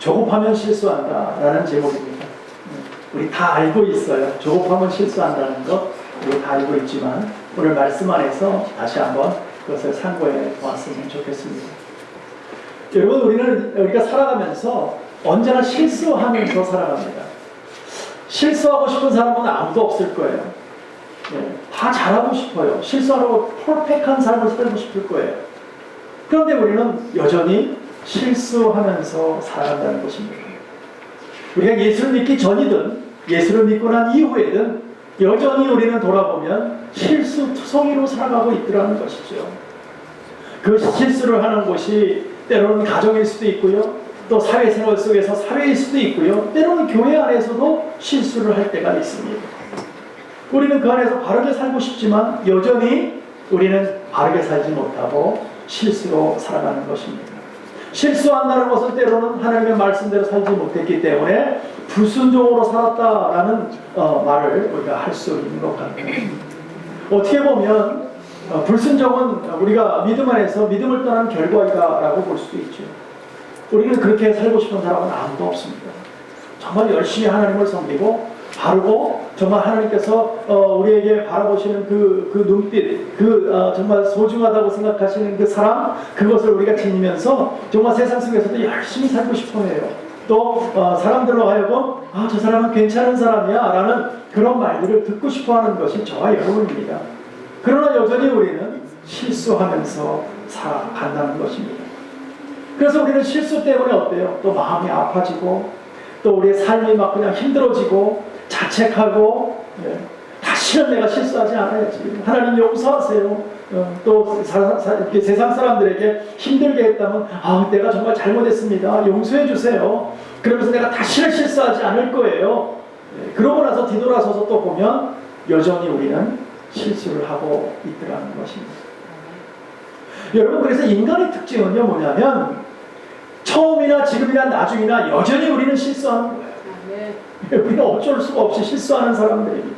조급하면 실수한다라는 제목입니다. 우리 다 알고 있어요. 조급하면 실수한다는 것 우리 다 알고 있지만 오늘 말씀 안에서 다시 한번 그것을 참고해 보았으면 좋겠습니다. 여러분, 우리가 살아가면서 언제나 실수하면서 살아갑니다. 실수하고 싶은 사람은 아무도 없을 거예요. 다 잘하고 싶어요. 실수하고 퍼펙트한 삶을 살고 싶을 거예요. 그런데 우리는 여전히 실수하면서 살아간다는 것입니다. 우리가 예수를 믿기 전이든 예수를 믿고 난 이후에든 여전히 우리는 돌아보면 실수투성이로 살아가고 있더라는 것이죠. 그 실수를 하는 곳이 때로는 가정일 수도 있고요, 또 사회생활 속에서 사회일 수도 있고요, 때로는 교회 안에서도 실수를 할 때가 있습니다. 우리는 그 안에서 바르게 살고 싶지만 여전히 우리는 바르게 살지 못하고 실수로 살아가는 것입니다. 실수한다는 것은 때로는 하나님의 말씀대로 살지 못했기 때문에 불순종으로 살았다라는 말을 우리가 할 수 있는 것 같아요. 어떻게 보면 불순종은 우리가 믿음 안에서 믿음을 떠난 결과이다라고 볼 수도 있죠. 우리는 그렇게 살고 싶은 사람은 아무도 없습니다. 정말 열심히 하나님을 섬기고 바르고 정말 하나님께서 우리에게 바라보시는 그 눈빛, 정말 소중하다고 생각하시는 그 사람, 그것을 우리가 지니면서 정말 세상 속에서도 열심히 살고 싶어해요. 또 사람들로 하여금 저 사람은 괜찮은 사람이야 라는 그런 말들을 듣고 싶어하는 것이 저와 여러분입니다. 그러나 여전히 우리는 실수하면서 살아간다는 것입니다. 그래서 우리는 실수 때문에 어때요? 또 마음이 아파지고 또 우리의 삶이 막 그냥 힘들어지고 자책하고 다시는 내가 실수하지 않아야지, 하나님 용서하세요. 또 세상 사람들에게 힘들게 했다면 내가 정말 잘못했습니다, 용서해 주세요. 그러면서 내가 다시는 실수하지 않을 거예요. 그러고 나서 뒤돌아서서 또 보면 여전히 우리는 실수를 하고 있더라는 것입니다. 여러분, 그래서 인간의 특징은요 뭐냐면 처음이나 지금이나 나중이나 여전히 우리는 실수하는 거예요. 우리는 어쩔 수가 없이 실수하는 사람들입니다.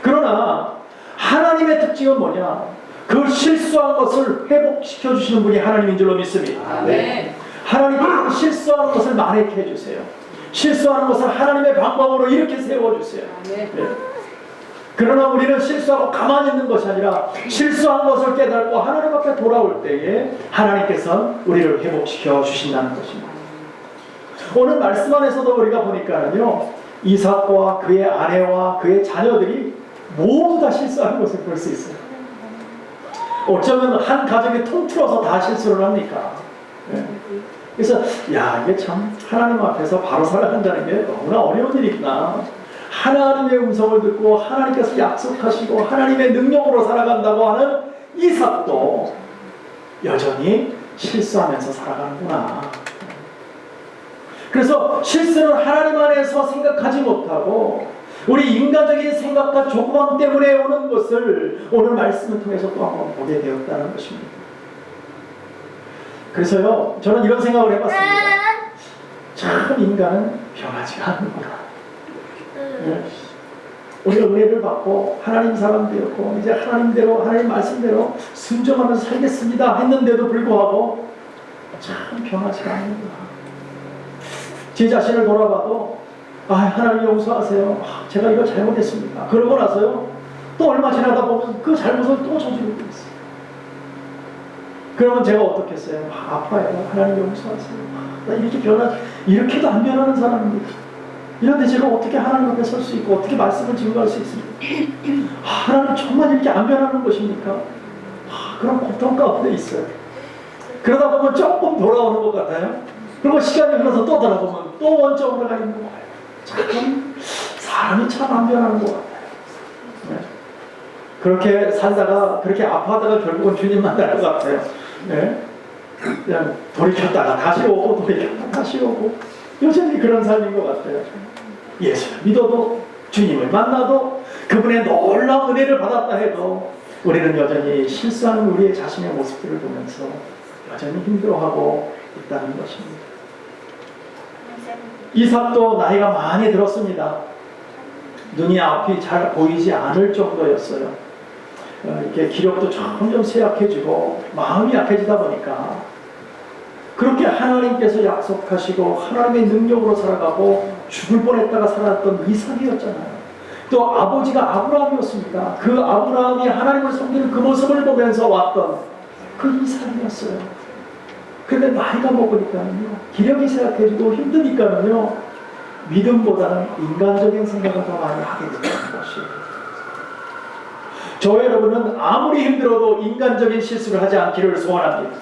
그러나 하나님의 특징은 뭐냐? 그 실수한 것을 회복시켜 주시는 분이 하나님인 줄로 믿습니다. 하나님께서 실수하는 것을 만회케 해주세요. 실수하는 것을 하나님의 방법으로 이렇게 세워주세요. 그러나 우리는 실수하고 가만히 있는 것이 아니라 실수한 것을 깨닫고 하나님 앞에 돌아올 때에 하나님께서 우리를 회복시켜 주신다는 것입니다. 오늘 말씀 안에서도 우리가 보니까는요, 이삭과 그의 아내와 그의 자녀들이 모두 다 실수하는 것을 볼 수 있어요. 어쩌면 한 가정이 통틀어서 다 실수를 합니까? 그래서 이게 참 하나님 앞에서 바로 살아간다는 게 너무나 어려운 일이구나. 하나님의 음성을 듣고 하나님께서 약속하시고 하나님의 능력으로 살아간다고 하는 이삭도 여전히 실수하면서 살아가는구나. 그래서 실수는 하나님 안에서 생각하지 못하고 우리 인간적인 생각과 조급함 때문에 오는 것을 오늘 말씀을 통해서 또 한번 보게 되었다는 것입니다. 그래서요, 저는 이런 생각을 해봤습니다. 참 인간은 변하지가 않는구나. 우리가 은혜를 받고 하나님 사람 되었고 이제 하나님대로 하나님 말씀대로 순종하면서 살겠습니다 했는데도 불구하고 참 변하지가 않는구나. 제 자신을 돌아봐도 하나님 용서하세요, 제가 이거 잘못했습니다. 그러고 나서요 또 얼마 지나다 보면 그 잘못을 또 저지르고 있어요. 그러면 제가 어떻게 했어요? 아파요. 하나님 용서하세요. 나 이렇게 이렇게도 안 변하는 사람입니다. 이런데 제가 어떻게 하나님 앞에 설 수 있고 어떻게 말씀을 증거할 수 있습니까? 하나님 정말 이렇게 안 변하는 것입니까? 그런 고통 가운데 있어요. 그러다 보면 조금 돌아오는 것 같아요. 그리고 시간이 흘러서 또 돌아보면 또 원점으로 가 있는 거예요. 참 사람이 참 안 변하는 것 같아요. 그렇게 살다가 그렇게 아파하다가 결국은 주님 만날 것 같아요. 그냥 돌이켰다가 다시 오고 돌이켰다가 다시 오고 여전히 그런 삶인 것 같아요. 예수를 믿어도 주님을 만나도 그분의 놀라운 은혜를 받았다 해도 우리는 여전히 실수하는 우리의 자신의 모습들을 보면서 여전히 힘들어하고 있다는 것입니다. 이삭도 나이가 많이 들었습니다. 눈이 앞이 잘 보이지 않을 정도였어요. 이렇게 기력도 점점 쇠약해지고 마음이 약해지다 보니까 그렇게 하나님께서 약속하시고 하나님의 능력으로 살아가고 죽을 뻔했다가 살아났던 이삭이었잖아요. 또 아버지가 아브라함이었습니다. 그 아브라함이 하나님을 섬기는 그 모습을 보면서 왔던 그 이삭이었어요. 그런데 나이가 먹으니까는요, 기력이 쇠약해지고 힘드니까는요, 믿음보다는 인간적인 생각을 더 많이 하게 된다는 것이에요. 저 여러분은 아무리 힘들어도 인간적인 실수를 하지 않기를 소원합니다.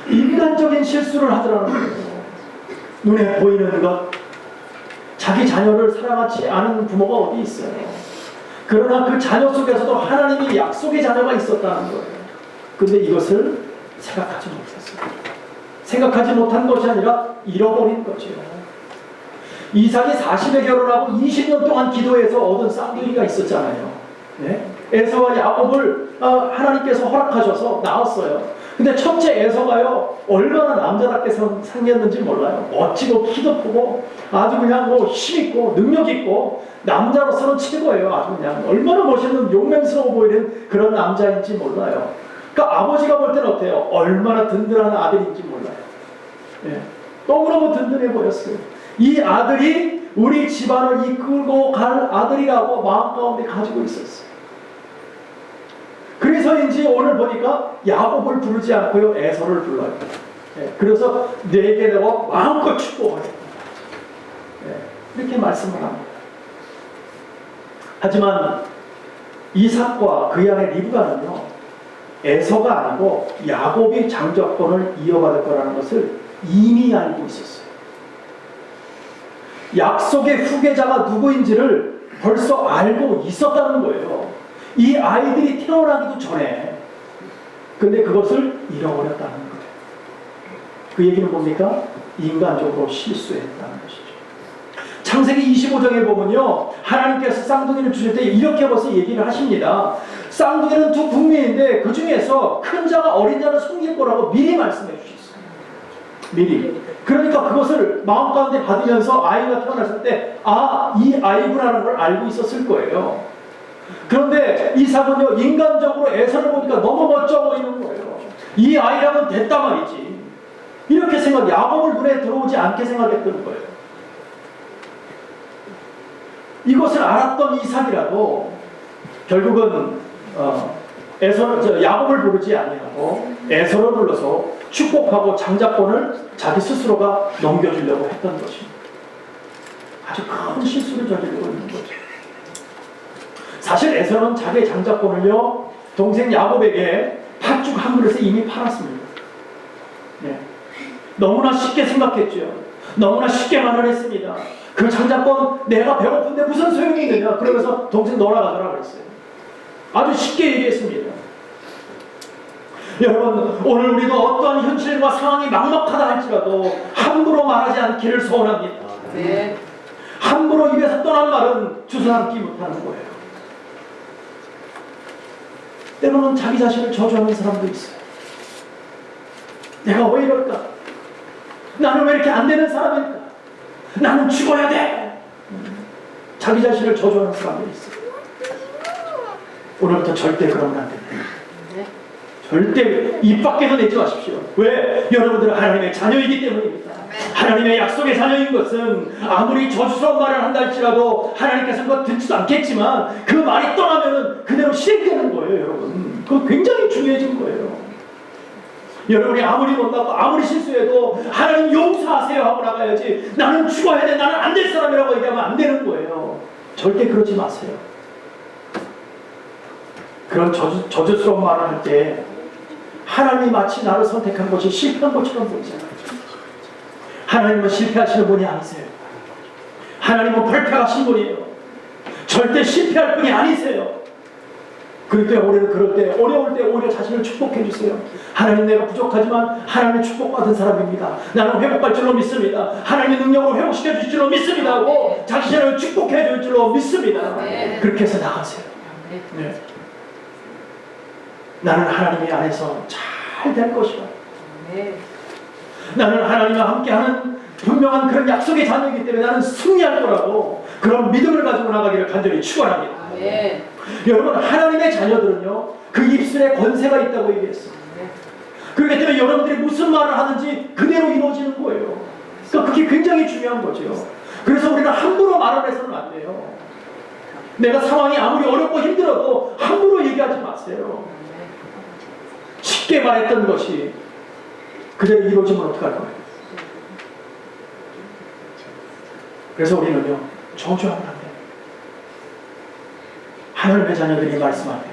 인간적인 실수를 하더라는 거예요. 눈에 보이는 것, 자기 자녀를 사랑하지 않은 부모가 어디 있어요. 그러나 그 자녀 속에서도 하나님이 약속의 자녀가 있었다는 거예요. 근데 이것을 생각하지 못했어요. 생각하지 못한 것이 아니라 잃어버린 거죠. 이삭이 40에 결혼하고 20년 동안 기도해서 얻은 쌍둥이가 있었잖아요. 네? 에서와 야곱을 하나님께서 허락하셔서 낳았어요. 근데 첫째 에서가요, 얼마나 남자답게 생겼는지 몰라요. 멋지고 키도 크고 아주 그냥 뭐 힘있고 능력있고 남자로서는 최고예요. 아주 그냥 얼마나 멋있는 용맹스러워 보이는 그런 남자인지 몰라요. 그러니까 아버지가 볼 때는 어때요? 얼마나 든든한 아들인지 몰라요. 예. 너무너무 든든해 보였어요. 이 아들이 우리 집안을 이끌고 갈 아들이라고 마음 가운데 가지고 있었어요. 그래서인지 오늘 보니까 야곱을 부르지 않고요, 에서를 불러요. 예. 그래서 내게 내가 마음껏 축복하겠다. 예. 이렇게 말씀을 합니다. 하지만 이삭과 그의 아내 리브가는요, 에서가 아니고 야곱이 장자권을 이어받을 거라는 것을 이미 알고 있었어요. 약속의 후계자가 누구인지를 벌써 알고 있었다는 거예요. 이 아이들이 태어나기도 전에. 근데 그것을 잃어버렸다는 거예요. 그 얘기는 뭡니까? 인간적으로 실수했다는 것이죠. 창세기 25장에 보면요, 하나님께서 쌍둥이를 주실 때 이렇게 벌써 얘기를 하십니다. 쌍둥이는 두 북매인데 그 중에서 큰 자가 어린 자를 숨길 거라고 미리 말씀해 주셨어요. 미리. 그러니까 그것을 마음 가운데 받으면서 아이가 태어났을 때, 이 아이구나라는 걸 알고 있었을 거예요. 그런데 이삭은요, 인간적으로 에서를 보니까 너무 멋져 보이는 거예요. 이 아이라면 됐다 말이지. 이렇게 야곱을 눈에 들어오지 않게 생각했던 거예요. 이것을 알았던 이삭이라도 결국은 야곱을 부르지 아니하고 에서를 불러서 축복하고 장자권을 자기 스스로가 넘겨주려고 했던 것입니다. 아주 큰 실수를 저지르고 있는 거죠. 사실 에서는 자기의 장자권을요, 동생 야곱에게 팥죽 한 그릇에 이미 팔았습니다. 네. 너무나 쉽게 생각했죠. 너무나 쉽게 말을 했습니다. 그 장자권 내가 배고픈데 무슨 소용이 있느냐. 그러면서 동생 너나 가져라 그랬어요. 아주 쉽게 얘기했습니다. 여러분, 오늘 우리도 어떠한 현실과 상황이 막막하다 할지라도 함부로 말하지 않기를 소원합니다. 네. 함부로 입에서 떠난 말은 주저앉지 못하는 거예요. 때로는 자기 자신을 저주하는 사람도 있어요. 내가 왜 이럴까? 나는 왜 이렇게 안 되는 사람일까? 나는 죽어야 돼! 자기 자신을 저주하는 사람들이 있어요. 오늘부터 절대 그러면 안 됩니다. 절대 입 밖에서 내지 마십시오. 왜? 여러분들은 하나님의 자녀이기 때문입니다. 하나님의 약속의 자녀인 것은 아무리 저주스러운 말을 한다 할지라도 하나님께서 그거 듣지도 않겠지만 그 말이 떠나면은 그대로 실행되는 거예요, 여러분. 그거 굉장히 중요해진 거예요. 여러분이 아무리 못나고 아무리 실수해도 하나님 용서하세요 하고 나가야지, 나는 죽어야 돼, 나는 안 될 사람이라고 얘기하면 안 되는 거예요. 절대 그러지 마세요. 그런 저주스러운 말을 할 때 하나님이 마치 나를 선택한 것이 실패한 것처럼 보이잖아요. 하나님은 실패하시는 분이 아니세요. 하나님은 perfect하신 분이에요. 절대 실패할 분이 아니세요. 그럴 때 우리는 그럴 때 어려울 때 오히려 자신을 축복해 주세요. 하나님, 내가 부족하지만 하나님의 축복받은 사람입니다. 나는 회복할 줄로 믿습니다. 하나님의 능력으로 회복시켜 주실 줄로 믿습니다 하고 자신을 축복해 줄 줄로 믿습니다. 그렇게 해서 나가세요. 네. 나는 하나님의 안에서 잘 될 것이다. 나는 하나님과 함께하는 분명한 그런 약속의 자녀이기 때문에 나는 승리할 거라고, 그런 믿음을 가지고 나가기를 간절히 축원합니다. 여러분, 하나님의 자녀들은요, 그 입술에 권세가 있다고 얘기했어요. 그렇기 때문에 여러분들이 무슨 말을 하는지 그대로 이루어지는 거예요. 그러니까 그게 굉장히 중요한 거죠. 그래서 우리는 함부로 말을 해서는 안 돼요. 내가 상황이 아무리 어렵고 힘들어도 함부로 얘기하지 마세요. 쉽게 말했던 것이 그대로 이루어지면 어떡할 거예요? 그래서 우리는요, 저주하면 안 돼요. 하늘의 자녀들이 말씀할 때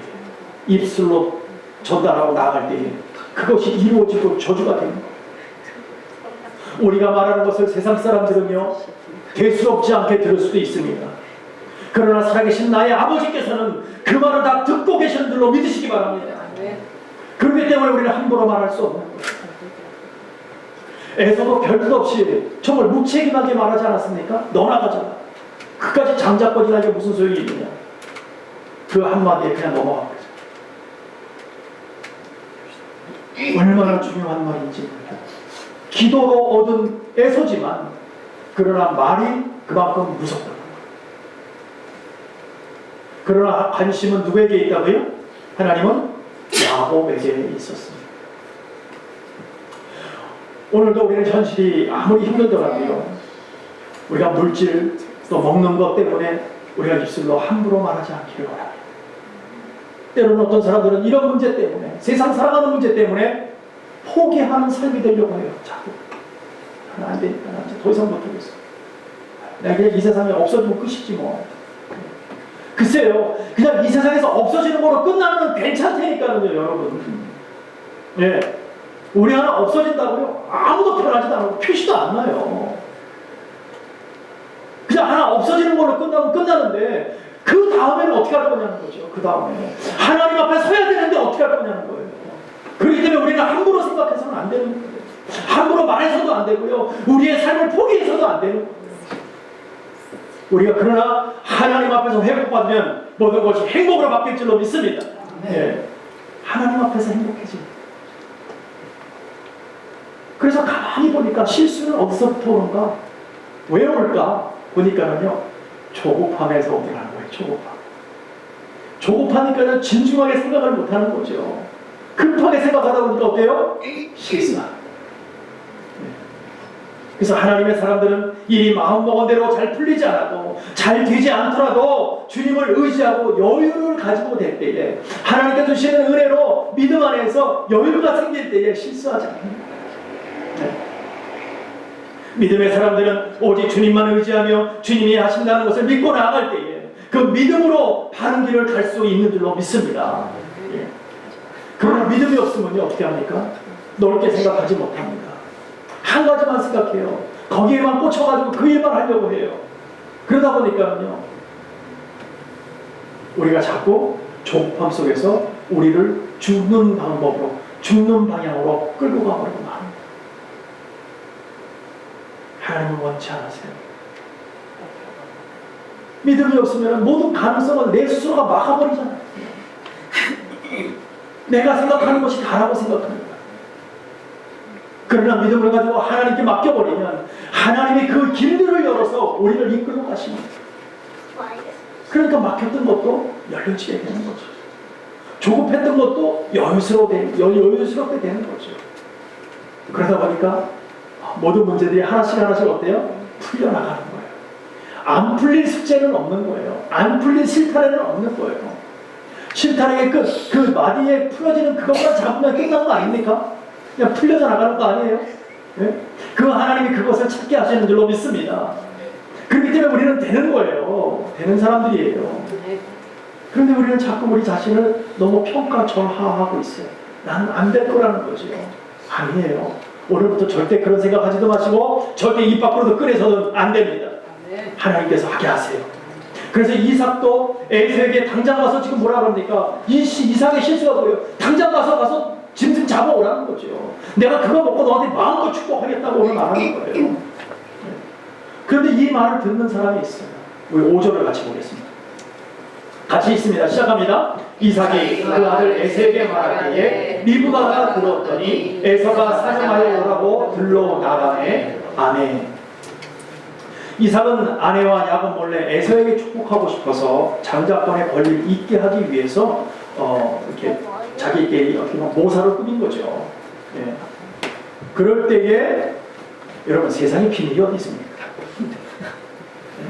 입술로 전달하고 나아갈 때에 그것이 이루어지고 저주가 됩니다. 우리가 말하는 것을 세상 사람들은요, 대수롭지 않게 들을 수도 있습니다. 그러나 살아계신 나의 아버지께서는 그 말을 다 듣고 계시는 줄로 믿으시기 바랍니다. 그렇기 때문에 우리는 함부로 말할 수 없는 거예요. 에서도 별뜻 없이 정말 무책임하게 말하지 않았습니까? 너 나가잖아. 그까지 장작거리하게 무슨 소용이 있느냐. 그 한마디에 그냥 넘어간 거죠. 얼마나 중요한 말인지 모르겠어요. 기도로 얻은 애소지만 그러나 말이 그만큼 무섭다는 거예요. 그러나 관심은 누구에게 있다고요? 하나님은 야곱에게 있었습니다. 오늘도 우리는 현실이 아무리 힘들더라도요, 우리가 물질 또 먹는 것 때문에 우리가 입술로 함부로 말하지 않기를 바랍니다. 때로는 어떤 사람들은 이런 문제 때문에, 세상 살아가는 문제 때문에 포기하는 삶이 되려고 해요. 자꾸 안 되니까 나 더 이상 못하겠어. 내가 그냥 이 세상에 없어지면 끝이지 뭐. 글쎄요, 그냥 이 세상에서 없어지는 거로 끝나면 괜찮다니까요, 여러분. 예, 우리 하나 없어진다고요? 아무도 편하지도 않고 표시도 안 나요. 그냥 하나 없어지는 걸로 끝나면 끝나는데 그 다음에는 어떻게 할 거냐는 거죠. 그 다음에 하나님 앞에 서야 되는데 어떻게 할 거냐는 거예요. 그렇기 때문에 우리는 함부로 생각해서는 안 되는 거예요. 함부로 말해서도 안 되고요, 우리의 삶을 포기해서도 안 되는 거예요. 우리가 그러나 하나님 앞에서 회복받으면 모든 것이 행복으로 바뀔 줄로 믿습니다. 네. 하나님 앞에서 행복해집니다. 그래서 가만히 보니까 실수는 어디서부터 오는가? 왜 올까? 보니까는요, 조급함에서 오더라는 거예요. 조급함. 조급하니까는 진중하게 생각을 못하는 거죠. 급하게 생각하다 보니까 어때요? 실수하는. 그래서 하나님의 사람들은 일이 마음먹은 대로 잘 풀리지 않아도, 잘 되지 않더라도 주님을 의지하고 여유를 가지고 될 때에, 하나님께 주시는 은혜로 믿음 안에서 여유가 생길 때에 실수하지 않습니다. 네. 믿음의 사람들은 오직 주님만 의지하며 주님이 하신다는 것을 믿고 나아갈 때에 그 믿음으로 바른 길을 갈 수 있는 줄로 믿습니다. 예. 그러나 믿음이 없으면 어떻게 합니까? 넓게 생각하지 못합니다. 한 가지만 생각해요. 거기에만 꽂혀가지고 그 일만 하려고 해요. 그러다 보니까요, 우리가 자꾸 조급함 속에서 우리를 죽는 방법으로, 죽는 방향으로 끌고 가버리고 맙니다. 하나님은 원치 않으세요. 믿음이 없으면 모든 가능성을 내 스스로가 막아버리잖아요. 내가 생각하는 것이 다라고 생각합니다. 그러나 믿음을 가지고 하나님께 맡겨버리면 하나님이 그 길들을 열어서 우리를 이끌고 가십니다. 그러니까 막혔던 것도 열려지게 되는 거죠. 조급했던 것도 여유스럽게 되는 거죠. 그러다 보니까 모든 문제들이 하나씩 하나씩 어때요? 풀려나가는 거예요. 안 풀린 숙제는 없는 거예요. 안 풀린 실타래는 없는 거예요. 실타래의 그 마디에 풀어지는 그것만 잡으면 끝난 거 아닙니까? 그냥 풀려져 나가는 거 아니에요? 네? 그 하나님이 그것을 찾게 하시는 줄로 믿습니다. 그렇기 때문에 우리는 되는 거예요. 되는 사람들이에요. 그런데 우리는 자꾸 우리 자신을 너무 평가절하하고 있어요. 나는 안 될 거라는 거죠. 아니에요. 오늘부터 절대 그런 생각하지도 마시고 절대 입 밖으로도 꺼내서는 안 됩니다. 하나님께서 하게 하세요. 그래서 이삭도 에서에게 당장 가서 지금 뭐라 그럽니까? 이삭의 실수가 뭐예요? 당장 가서 짐승 잡아오라는 거죠. 내가 그거 먹고 너한테 마음껏 축복하겠다고 오늘 말하는 거예요. 그런데 이 말을 듣는 사람이 있어요. 우리 5절을 같이 보겠습니다. 같이 있습니다. 시작합니다. 이삭이 그 아들 에서에게 말할 때에 리브가가 들었더니 에서가 사냥하여 오라고 들러 나가네. 아멘. 이삭은 아내와 야곱 몰래 에서에게 축복하고 싶어서 장자권의 권리를 잊게 하기 위해서 이렇게 자기끼리 모사를 꾸민 거죠. 예. 그럴 때에 여러분 세상에 비밀이 어디 있습니까? 예?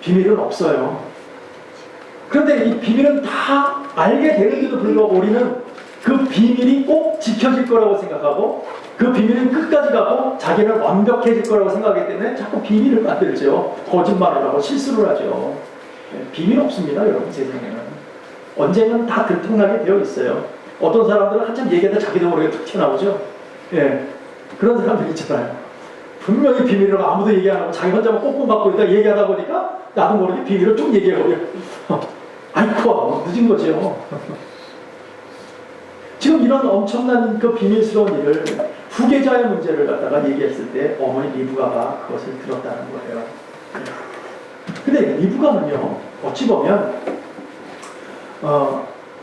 비밀은 없어요. 그런데 이 비밀은 다 알게 되는데도 불구하고 우리는 그 비밀이 꼭 지켜질 거라고 생각하고 그 비밀은 끝까지 가고 자기는 완벽해질 거라고 생각하기 때문에 자꾸 비밀을 만들죠. 거짓말을 하고 실수를 하죠. 예, 비밀 없습니다, 여러분 세상에는. 언젠가는 다 들통나게 되어 있어요. 어떤 사람들은 한참 얘기하다 자기도 모르게 툭 튀어나오죠. 예, 그런 사람들 있잖아요. 분명히 비밀을 아무도 얘기 안 하고 자기 혼자만 꽁꽁 갖고 있다 얘기하다 보니까 나도 모르게 비밀을 쭉 얘기해버려. 아이쿠, 늦은 거죠. 지금 이런 엄청난 그 비밀스러운 일을 후계자의 문제를 갖다가 얘기했을 때 어머니 리브가가 그것을 들었다는 거예요. 근데 리브가는요, 어찌 보면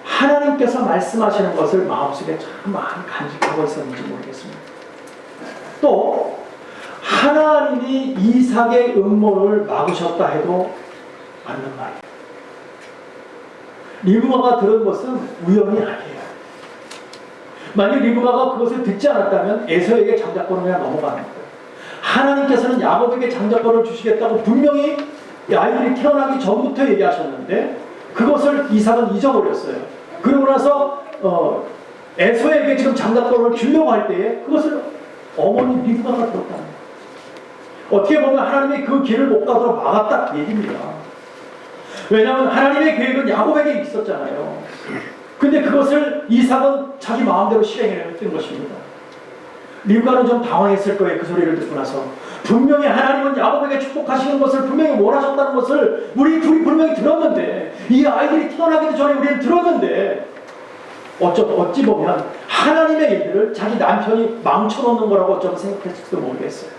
하나님께서 말씀하시는 것을 마음속에 참 많이 간직하고 있었는지 모르겠습니다. 또 하나님이 이삭의 음모를 막으셨다 해도 맞는 말이에요. 리브가가 들은 것은 우연이 아니에요. 만약 리브가가 그것을 듣지 않았다면 에서에게 장자권을 그냥 넘어가는 거예요. 하나님께서는 야곱에게 장자권을 주시겠다고 분명히 아이들이 태어나기 전부터 얘기하셨는데 그것을 이삭은 잊어버렸어요. 그러고 나서 에서에게 지금 장자권을 주려고 할 때에 그것을 어머니 리브가가 들었다는 거예요. 어떻게 보면 하나님이 그 길을 못 가도록 막았다 그 얘기입니다. 왜냐하면 하나님의 계획은 야곱에게 있었잖아요. 근데 그것을 이삭은 자기 마음대로 실행했던 것입니다. 리브가는 좀 당황했을 거예요. 그 소리를 듣고 나서. 분명히 하나님은 야곱에게 축복하시는 것을 분명히 원하셨다는 것을 우리 둘이 분명히 들었는데 이 아이들이 태어나기도 전에 우리는 들었는데 어찌 보면 하나님의 일들을 자기 남편이 망쳐놓는 거라고 어쩌면 생각했을지도 모르겠어요.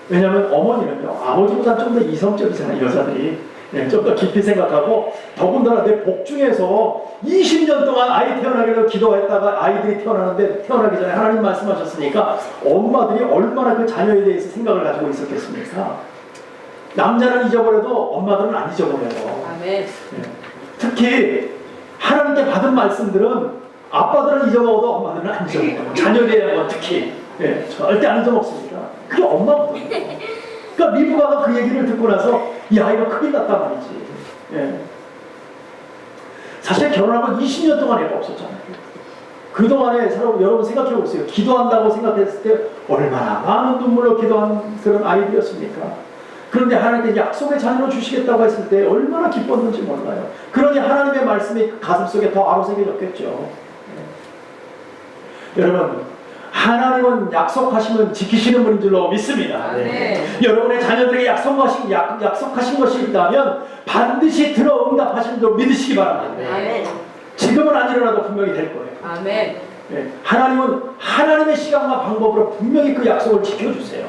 왜냐하면 어머니는요, 아버지보다 좀 더 이성적이잖아요, 여자들이. 네, 좀 더 깊이 생각하고, 더군다나 내 복 중에서 20년 동안 아이 태어나기로 기도했다가 아이들이 태어나기 전에 하나님 말씀하셨으니까 엄마들이 얼마나 그 자녀에 대해서 생각을 가지고 있었겠습니까? 남자는 잊어버려도 엄마들은 안 잊어버려요. 아멘. 네. 특히 하나님께 받은 말씀들은 아빠들은 잊어먹어도 엄마들은 안 잊어먹어요. 자녀에 대한 건 특히. 네, 절대 안 잊어먹습니다. 그게 엄마거든요. 그러니까 리브가가 그 얘기를 듣고 나서 이 아이가 큰일 났단 말이지. 예. 사실 결혼하고 20년 동안 애가 없었잖아요. 그동안에 여러분 생각해 보세요. 기도한다고 생각했을 때 얼마나 많은 눈물로 기도한 그런 아이들이었습니까? 그런데 하나님께 약속의 자녀로 주시겠다고 했을 때 얼마나 기뻤는지 몰라요. 그러니 하나님의 말씀이 가슴속에 더 아로새겨졌겠죠. 예. 여러분, 하나님은 약속하시면 지키시는 분인 줄로 믿습니다. 네. 여러분의 자녀들에게 약속하신 것이 있다면 반드시 들어 응답하시는 줄 믿으시기 바랍니다. 아멘. 지금은 안 일어나도 분명히 될 거예요. 아멘. 예, 하나님은 하나님의 시간과 방법으로 분명히 그 약속을 지켜주세요.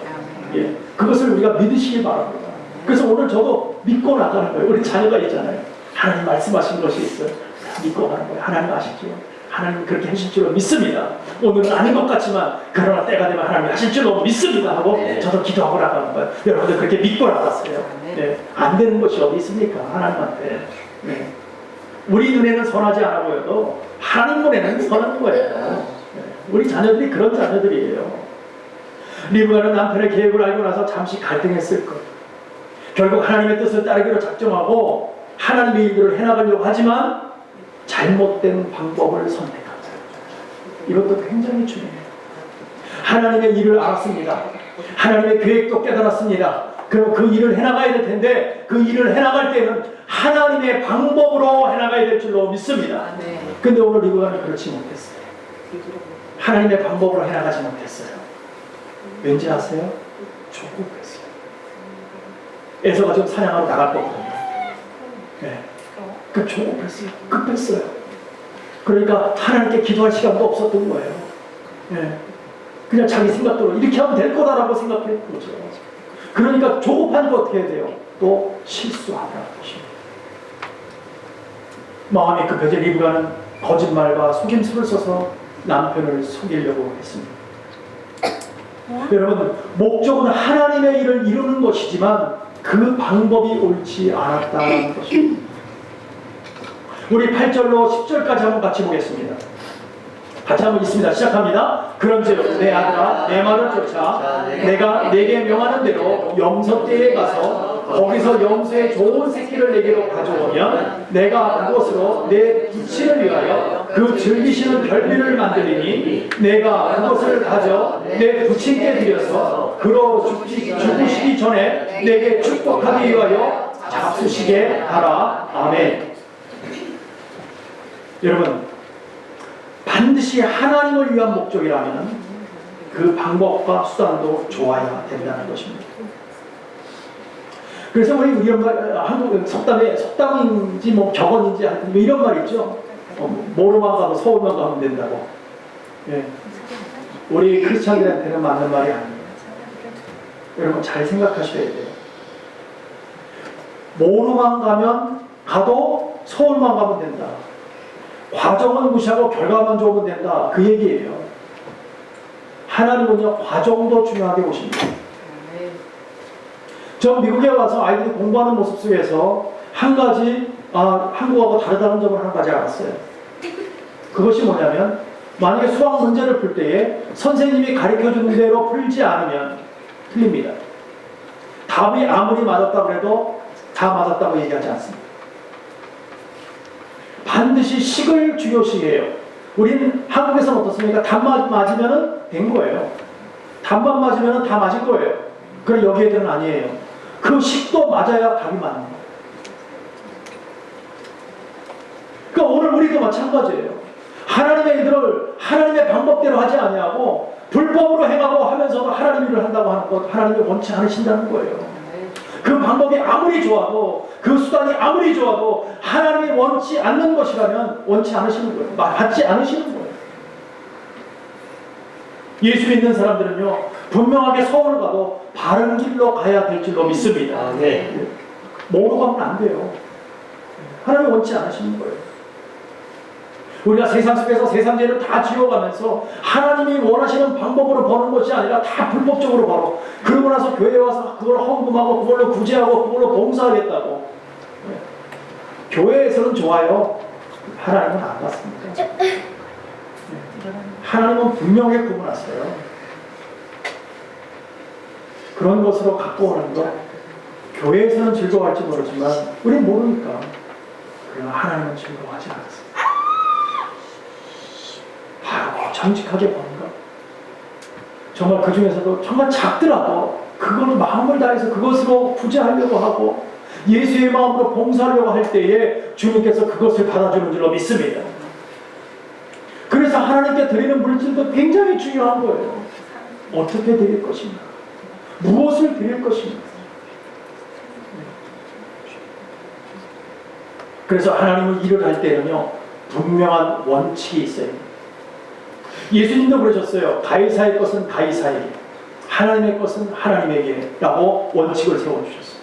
예, 그것을 우리가 믿으시기 바랍니다. 그래서 오늘 저도 믿고 나가는 거예요. 우리 자녀가 있잖아요. 하나님 말씀하신 것이 있어요. 믿고 가는 거예요. 하나님 아시죠? 하나님 그렇게 하실 줄로 믿습니다. 오늘은 아닌 것 같지만 그러나 때가 되면 하나님 하실 줄로 믿습니다 하고 네. 저도 기도하고 나가는 거예요. 여러분들 그렇게 믿고 나갔어요. 네. 안 되는 것이 어디 있습니까? 하나님한테. 네. 우리 눈에는 선하지 않아 보여도 하나님 눈에는 선한 거예요. 네. 우리 자녀들이 그런 자녀들이에요. 리브가는 남편의 계획을 알고 나서 잠시 갈등했을 거예요. 결국 하나님의 뜻을 따르기로 작정하고 하나님의 일들을 해나가려고 하지만 잘못된 방법을 선택합니다. 이것도 굉장히 중요해요. 하나님의 일을 알았습니다. 하나님의 계획도 깨달았습니다. 그럼 그 일을 해나가야 될 텐데 그 일을 해나갈 때는 하나님의 방법으로 해나가야 될 줄로 믿습니다. 근데 오늘 리브가는 그렇지 못했어요. 하나님의 방법으로 해나가지 못했어요. 왠지 아세요? 조급했어요. 에서가 지금 사냥하러 나갈 거거든요. 네. 그 조급했어요. 급했어요. 그러니까 하나님께 기도할 시간도 없었던 거예요. 예. 그냥 자기 생각대로 이렇게 하면 될 거다라고 생각했던 거죠. 그러니까 조급하니까 어떻게 해야 돼요? 또 실수하더라는 것입니다. 마음이 급해져 리브가는 거짓말과 속임수를 써서 남편을 속이려고 했습니다. 여러분, 목적은 하나님의 일을 이루는 것이지만 그 방법이 옳지 않았다는 것입니다. 우리 8절로 10절까지 한번 같이 보겠습니다. 같이 한번 있습니다. 시작합니다. 그런즉 내 아들아 내 말을 쫓아 내가 내게 명하는 대로 염소떼에 가서 거기서 염소의 좋은 새끼를 내게로 가져오면 내가 그곳으로 내 부친을 위하여 그 즐기시는 별비를 만들리니 내가 그것을 가져 내 부친께 드려서 그로 죽으시기 전에 내게 축복하기 위하여 잡수시게 하라. 아멘. 여러분, 반드시 하나님을 위한 목적이라면 그 방법과 수단도 좋아야 된다는 것입니다. 그래서 우리 이런 말, 한국 속담인지 뭐 격언인지 하여튼 뭐 이런 말 있죠. 모로만 가도 서울만 가면 된다고. 예. 우리 크리스찬들한테는 맞는 말이 아니에요. 여러분 잘 생각하셔야 돼요. 모로만 가도 서울만 가면 된다. 과정은 무시하고 결과만 좋으면 된다. 그 얘기예요. 하나님은요, 과정도 중요하게 보십니다. 전 미국에 와서 아이들이 공부하는 모습 속에서 한 가지, 한국하고 다르다는 점을 한 가지 알았어요. 그것이 뭐냐면, 만약에 수학 문제를 풀 때에 선생님이 가르쳐 주는 대로 풀지 않으면 틀립니다. 답이 아무리 맞았다고 해도 다 맞았다고 얘기하지 않습니다. 반드시 식을 중요시해요. 우리는 한국에서는 어떻습니까? 답만 맞으면 된 거예요. 답만 맞으면 다 맞을 거예요. 그럼 여기 애들은 아니에요. 그 식도 맞아야 답이 맞는 거예요. 그러니까 오늘 우리도 마찬가지예요. 하나님의 일들을 하나님의 방법대로 하지 아니하고 불법으로 행하고 하면서도 하나님 일을 한다고 하는 것, 하나님이 원치 않으신다는 거예요. 그 방법이 아무리 좋아도 그 수단이 아무리 좋아도 하나님이 원치 않는 것이라면 원치 않으시는 거예요. 받지 않으시는 거예요. 예수 믿는 사람들은요 분명하게 서울을 가도 바른 길로 가야 될 줄로 믿습니다. 네. 모르고 가면 안 돼요. 하나님이 원치 않으시는 거예요. 우리가 세상 속에서 세상죄를 다 지워가면서 하나님이 원하시는 방법으로 버는 것이 아니라 다 불법적으로 벌어. 그러고 나서 교회에 와서 그걸 헌금하고 그걸로 구제하고 그걸로 봉사하겠다고. 교회에서는 좋아요. 하나님은 안 받습니다. 하나님은 분명히 구분하세요. 그런 것으로 갖고 오는 것 교회에서는 즐거워할지 모르지만 우리는 모르니까. 그러나 하나님은 즐거워하지 않습니다. 바로 정직하게 보는 것. 정말 그 중에서도 정말 작더라도 그걸 마음을 다해서 그것으로 구제하려고 하고 예수의 마음으로 봉사하려고 할 때에 주님께서 그것을 받아주는 줄로 믿습니다. 그래서 하나님께 드리는 물질도 굉장히 중요한 거예요. 어떻게 드릴 것인가? 무엇을 드릴 것인가? 그래서 하나님은 일을 할 때는요 분명한 원칙이 있어요. 예수님도 그러셨어요. 가이사의 것은 가이사에게, 하나님의 것은 하나님에게 라고 원칙을 세워주셨어요.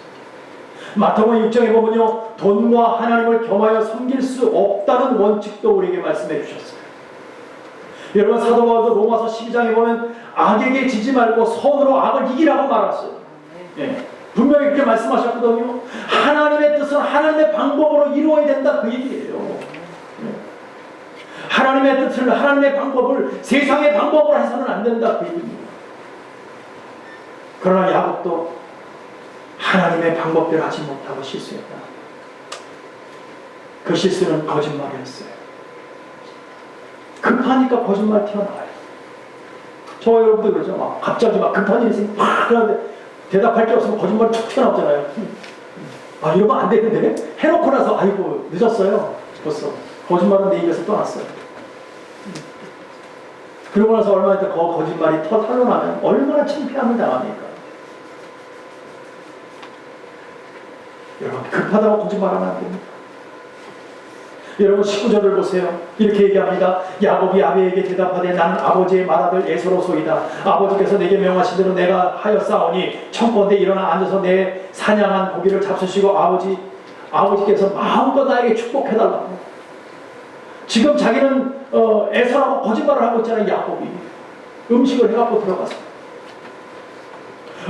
마태복음 6장에 보면요 돈과 하나님을 겸하여 섬길 수 없다는 원칙도 우리에게 말씀해 주셨어요. 여러분 사도 바울도 로마서 12장에 보면 악에게 지지 말고 선으로 악을 이기라고 말했어요. 예, 분명히 그렇게 말씀하셨거든요. 하나님의 뜻은 하나님의 방법으로 이루어야 된다 그 얘기예요. 하나님의 뜻을 하나님의 방법을 세상의 방법으로 해서는 안 된다 그 얘기입니다. 그러나 야곱도 하나님의 방법대로 하지 못하고 실수했다. 그 실수는 거짓말이었어요. 급하니까 거짓말 튀어나와요. 저 여러분들 그러죠. 갑자기 급한 일이 생기면 그러는데 대답할 게 없으면 거짓말이 툭 튀어나오잖아요. 이러면 안 되는데 해놓고 나서 아이고 늦었어요. 벌써 거짓말은 내 입에서 떠났어요. 그러고 나서 얼마 있다 거짓말이 탄로나면 얼마나 창피함을 당합니까? 여러분 급하다고 거짓말하면 안 됩니다. 여러분 19절을 보세요. 이렇게 얘기합니다. 야곱이 아비에게 대답하되 나는 아버지의 맏아들 에서로소이다. 아버지께서 내게 명하신 대로 내가 하였사오니 청컨대 일어나 앉아서 내 사냥한 고기를 잡수시고 아버지께서 마음껏 나에게 축복해달라고. 지금 자기는 에서라고 거짓말을 하고 있잖아요. 야곱이 음식을 해갖고 들어갔어요.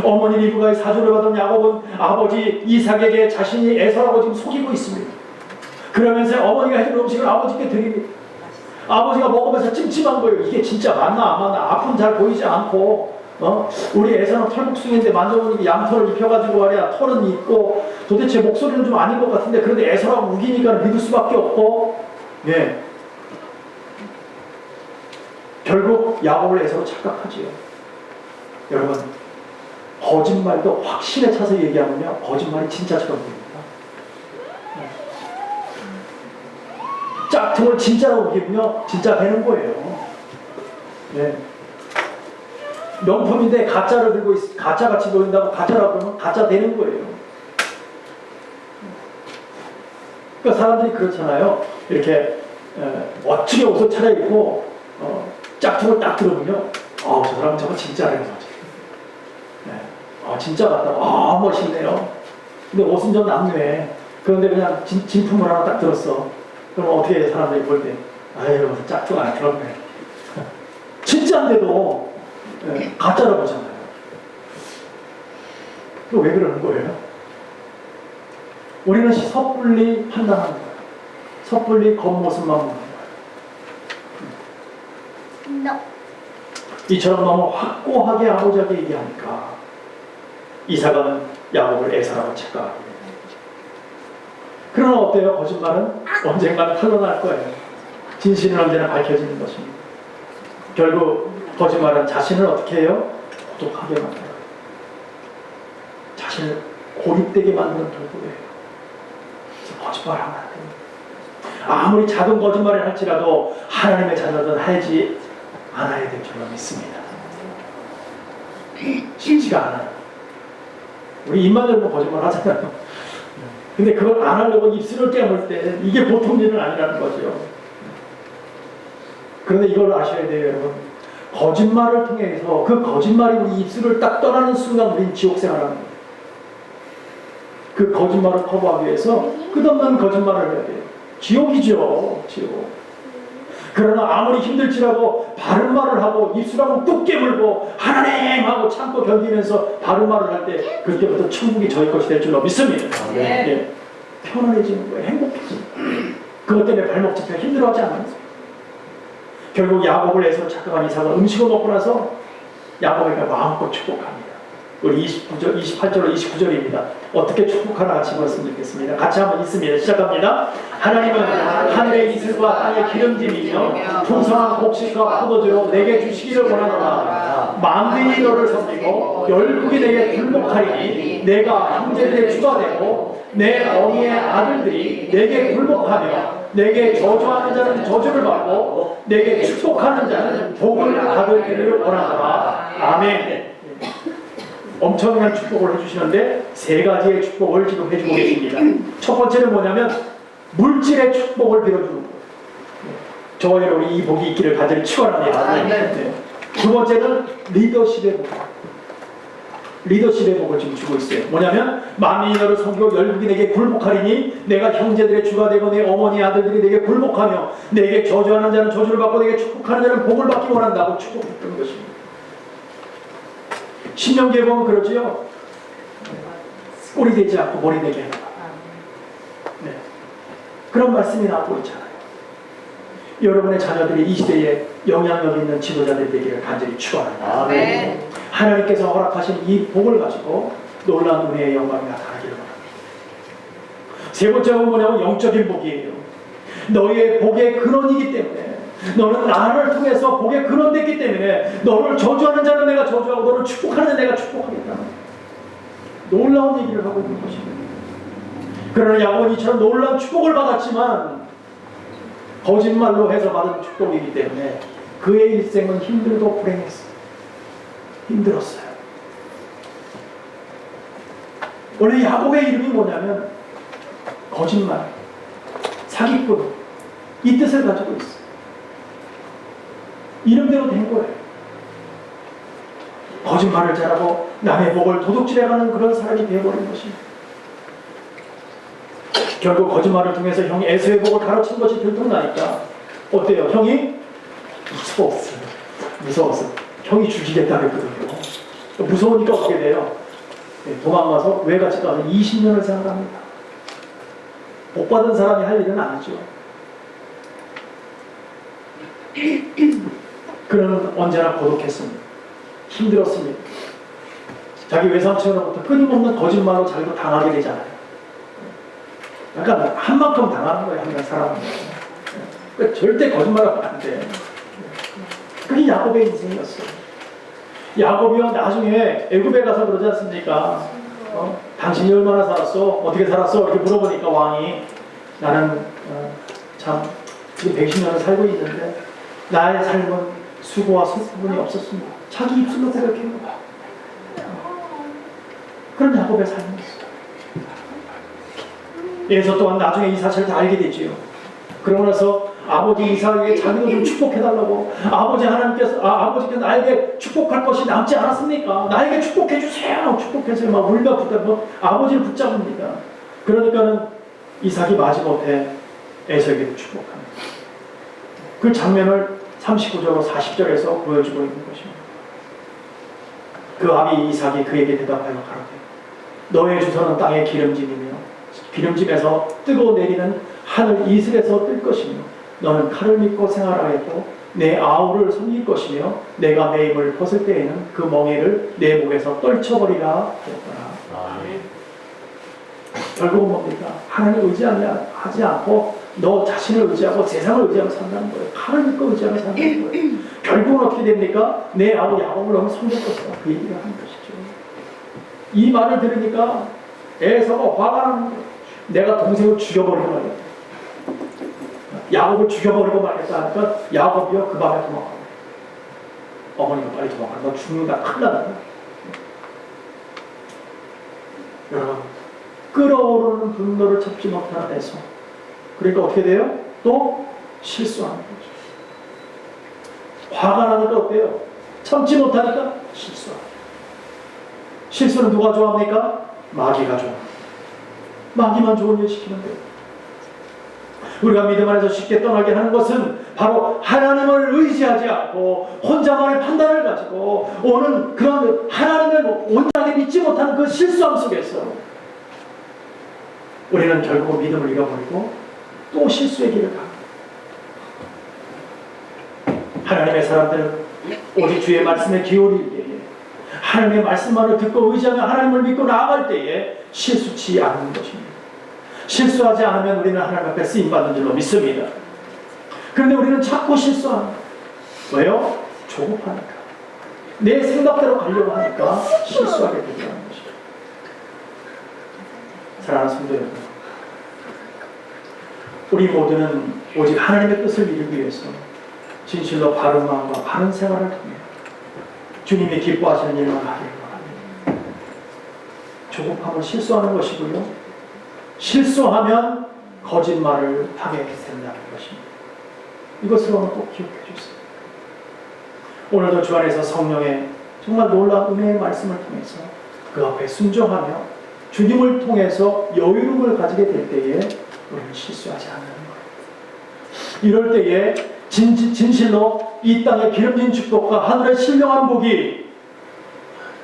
어머니 리브가의 사주를 받은 야곱은 아버지 이삭에게 자신이 에서라고 지금 속이고 있습니다. 그러면서 어머니가 해준 음식을 아버지께 드립니다. 아버지가 먹으면서 찜찜한 거예요. 이게 진짜 맞나 안 맞나. 앞은 잘 보이지 않고 우리 애서는 털복숭이인데 만져보니까 양털을 입혀가지고 말이야. 털은 있고 도대체 목소리는 좀 아닌 것 같은데 그런데 애서라고 우기니까 믿을 수밖에 없고 예. 결국 야곱을 애서로 착각하지요. 여러분 거짓말도 확신에 차서 얘기하면요 거짓말이 진짜처럼 보입니다. 짝퉁을 진짜로 우기면요 진짜 되는 거예요. 네. 명품인데 가짜를 들고 가짜같이 보인다고 가짜라고 그러면 가짜 되는 거예요. 그러니까 사람들이 그렇잖아요. 이렇게 멋지게 옷을 차려입고 짝퉁을 딱 들어보면 저 사람은 저거 진짜라는 거지. 네. 진짜 같다. 멋있네요. 근데 옷은 좀 남루해. 그런데 그냥 진품을 하나 딱 들었어. 그럼 어떻게 해, 사람들이 볼 때? 아유, 짝퉁 안 들었네. 진짜인데도 가짜로 보잖아요. 그 왜 그러는 거예요? 우리는 섣불리 판단하는 거예요. 섣불리 겉모습만 보는 거예요. No. 이처럼 너무 확고하게 아버지에게 얘기하니까 이삭은 야곱을 에서라고 착각하게 됩니다. 그러나 어때요? 거짓말은 언젠가는 탄로날 거예요. 진실은 언제나 밝혀지는 것입니다. 결국 거짓말은 자신을 어떻게 해요? 고독하게 만들어요. 자신을 고립되게 만드는 도구예요. 그래서 거짓말하면 안 됩니다. 아무리 작은 거짓말을 할지라도 하나님의 자녀들은 하지 않아야 될 줄로 믿습니다. 쉽지가 않아요. 우리 입만 열면 거짓말 하잖아요. 근데 그걸 안 하려고 입술을 깨물 때 이게 보통 일은 아니라는 거죠. 그런데 이걸 아셔야 돼요, 여러분. 거짓말을 통해서 그 거짓말이 우리 입술을 딱 떠나는 순간 우린 지옥 생활하는 거예요. 그 거짓말을 커버하기 위해서 끝없는 거짓말을 해야 돼요. 지옥이죠, 지옥. 그러나 아무리 힘들지라도 바른 말을 하고 입술하고 뚝 깨물고 하나님 하고 참고 견디면서 바른 말을 할 때 그때부터 천국이 저희 것이 될 줄로 믿습니다. 네. 예. 편안해지는 거예요. 행복해지는 거예요. 그것 때문에 발목 잡혀 힘들어하지 않아요. 결국 야곱을 해서 착각한 이삭은 음식을 먹고 나서 야곱에게 마음껏 축복합니다. 우리 28절, 29절입니다. 어떻게 축복하나 같이 봤으면 좋겠습니다. 같이 한번 읽습니다. 시작합니다. 하나님은 하늘의 이슬과 땅의 기름짐이며 풍성한 곡식과 포도주로 내게 주시기를 원하노라. 만민이 너를 섬기고 열국이 내게 굴복하리니 내가 형제들의 주가 되고 내 어미의 아들들이 내게 굴복하며 내게 저주하는 자는 저주를 받고 내게 축복하는 자는 복을 받으기를 원하노라. 아멘. 엄청난 축복을 해주시는데 세 가지의 축복을 지금 해주고 계십니다. 첫 번째는 뭐냐면 물질의 축복을 빌어주는 거예요. 저희로 이 복이 있기를 간절히 축원합니다. 네. 두 번째는 리더십의 복. 리더십의 복을 지금 주고 있어요. 뭐냐면 만민이 너를 섬기고 열국이 내게 굴복하리니 내가 형제들의 주가 되고 내 어머니 아들들이 내게 굴복하며 내게 저주하는 자는 저주를 받고 내게 축복하는 자는 복을 받기 원한다고 축복했던 것입니다. 신명기에 보면 그러지요. 꼴이 되지 않고 머리 되게 해라. 네. 그런 말씀이 나오고 있잖아요. 여러분의 자녀들이 이 시대에 영향력 있는 지도자들 되기를 간절히 축원합니다. 네. 하나님께서 허락하신 이 복을 가지고 놀라운 은혜의 영광이 나타나기를 바랍니다. 세 번째는 뭐냐면 영적인 복이에요. 너희의 복의 근원이기 때문에 너는 나를 통해서 복의 근원 됐기 때문에 너를 저주하는 자는 내가 저주하고 너를 축복하는 자는 내가 축복하겠다. 놀라운 얘기를 하고 있는 것입니다. 그러나 야곱은 이처럼 놀라운 축복을 받았지만 거짓말로 해서 받은 축복이기 때문에 그의 일생은 힘들고 불행했어요. 힘들었어요. 원래 야곱의 이름이 뭐냐면 거짓말, 사기꾼 이 뜻을 가지고 있어요. 이름대로 된 거예요. 거짓말을 잘하고 남의 복을 도둑질해가는 그런 사람이 되어버린 것입니다. 결국 거짓말을 통해서 형이 에서의 복을 가로챈 것이 들통나니까 어때요? 형이 무서웠어요. 형이 죽이겠다 그랬거든요. 무서우니까 어떻게 돼요? 도망가서 외갓집 가서 20년을 생활합니다. 복받은 사람이 할 일은 아니죠. 그는 언제나 고독했습니다. 힘들었습니다. 자기 외삼촌으로부터 끊임없는 거짓말로 자기도 당하게 되잖아요. 약간 한 만큼 당하는 거예요. 한 사람은. 그러니까 절대 거짓말하면 안 돼. 그게 야곱의 인생이었어요. 야곱이요 나중에 애굽에 가서 그러지 않습니까? 당신이 얼마나 살았어? 어떻게 살았어? 이렇게 물어보니까 왕이 나는 참 지금 110년을 살고 있는데 나의 삶은 수고와 부분이 없었습니다. 자기 입술로 고백해요. 그런 야곱의 삶이었어요. 에서 또한 나중에 이 사실을 다 알게 되지요. 그러고 나서 아버지 이삭에게 자기도 좀 축복해달라고 아버지께서 나에게 축복할 것이 남지 않았습니까? 나에게 축복해 주세요. 축복해주세요. 막 울며 붙들고 아버지를 붙잡습니다. 그러니까는 이삭이 마지못해 에서에게도 축복합니다. 그 장면을 39절로 40절에서 보여주고 있는 것입니다. 그 아비 이삭이 그에게 대답하여 가로되 너의 주소는 땅의 기름짐이며 기름짐에서 뜨거워 내리는 하늘 이슬에서 뜰 것이며 너는 칼을 믿고 생활하겠고 내 아우를 섬길 것이며 내가 내 입을 벗을 때에는 그 멍에를 내 목에서 떨쳐버리라 하였더라. 결국은 뭡니까? 하나님을 의지하지 않고 너 자신을 의지하고 세상을 의지하고 산다는 거예요. 칼을 믿고 의지하고 산다는 거예요. 결국은 어떻게 됩니까? 내 아우 야곱을 너무 섬길 것이다. 그 얘기를 하는 것이죠. 이 말을 들으니까 에서가 화가 나는 거예요. 내가 동생을 죽여버리고 말겠다. 야곱을 죽여버리고 말겠다 하니까 야곱이요 그 밤에 도망가요. 어머니가 빨리 도망가. 너 죽는다. 큰일 난다. 여러분 끓어오르는 분노를 참지 못하는 에서 그러니까 어떻게 돼요? 또 실수하는 거죠. 화가 나니까 어때요? 참지 못하니까 실수하는 거예요. 실수는 누가 좋아합니까? 마귀가 좋아합니다. 마귀만 좋은 일 시키면 돼요. 우리가 믿음 안에서 쉽게 떠나게 하는 것은 바로 하나님을 의지하지 않고 혼자만의 판단을 가지고 오는 그런 하나님을 온전하게 믿지 못하는 그 실수함 속에서 우리는 결국 믿음을 잃어버리고 또 실수의 길을 갑니다. 하나님의 사람들은 오직 주의 말씀에 기울일 때에 하나님의 말씀만을 듣고 의지하며 하나님을 믿고 나아갈 때에 실수치 않는 것입니다. 실수하지 않으면 우리는 하나님 앞에 쓰임받는 줄로 믿습니다. 그런데 우리는 자꾸 실수합니다. 왜요? 조급하니까. 내 생각대로 가려고 하니까 실수하게 되는 것이죠. 사랑하는 성도 여러분, 우리 모두는 오직 하나님의 뜻을 이루기 위해서 진실로 바른 마음과 바른 생활을 통해 주님이 기뻐하시는 일만 하기를 바랍니다. 조급함은 실수하는 것이고요. 실수하면 거짓말을 하게 된다는 것입니다. 이것을 오늘 꼭 기억해 주세요. 오늘도 주 안에서 성령의 정말 놀라운 은혜의 말씀을 통해서 그 앞에 순종하며 주님을 통해서 여유로움을 가지게 될 때에 우리는 실수하지 않는 거예요. 이럴 때에 진실로 이 땅의 기름진 축복과 하늘의 신령한 복이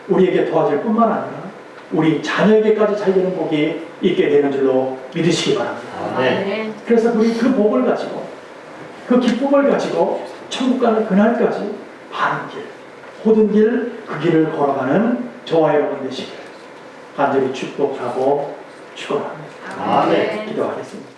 우리에게 도와질 뿐만 아니라 우리 자녀에게까지 잘 되는 복이 있게 되는 줄로 믿으시기 바랍니다. 네. 그래서 우리 그 복을 가지고 그 기쁨을 가지고 천국 가는 그날까지 바른 길, 모든 길, 그 길을 걸어가는 저와 여러분 되시길 간절히 축복하고 축원합니다. 아멘. 기도하겠습니다.